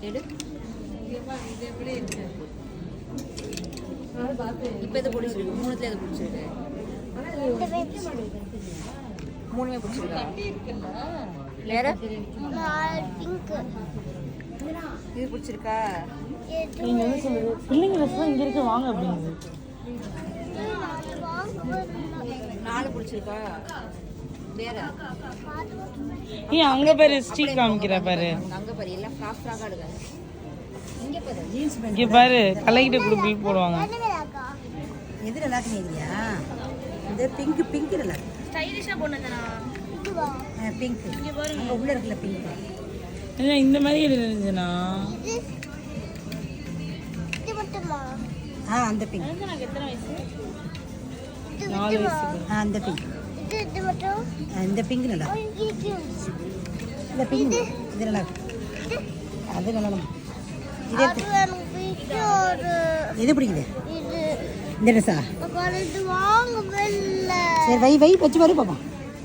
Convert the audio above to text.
எடு. இப்போ எது பிடிச்சிருக்கு? மூணுத்துல எது பிடிச்சிருக்கு? மூணுமே பிடிச்சிருக்கா? வேற இது பிடிச்சிருக்கா? நீங்க என்ன சொல்லுது? பிள்ளைங்க ட்ரெஸ் இங்க இருக்கு வாங்க அப்படிங்குது. 4 பிடிச்சிருக்கா? வேற அங்க பாரு ஸ்டிக் காமிக்கிற பாரு. அங்க பாரு எல்லாம் ஃப்ராக்கா எடுங்க. இங்க பாரு ஜீன்ஸ் பேண்ட். இங்க பாரு கலைகிட்ட கூட பில் போடுவாங்க. எது நல்லா இருக்குனியா? இந்த பிங்க் நல்லா இருக்கு. ஸ்டைலிஷா போடுனேனா? இதுவா? பிங்க். இங்க பாரு அங்க உள்ள இருக்குல பிங்க். என்ன இந்த மாதிரி இருந்துச்சுனா? இது மட்டுமா? அந்த பிங்க். எனக்கு எத்தனை வயசு? 4 வயசு. அந்த பிங்க். இது மட்டும்? இந்த பிங்க் நல்லா இருக்கு. இந்த பிங்க் இது நல்லா இருக்கு. அது நல்லா இருக்கு. இது எது பிடிக்குது? இது இந்த ட்ரெஸ்ஸா? இது வாங்க வெல்ல. சரி வை வச்சு பாரு பாப்பா.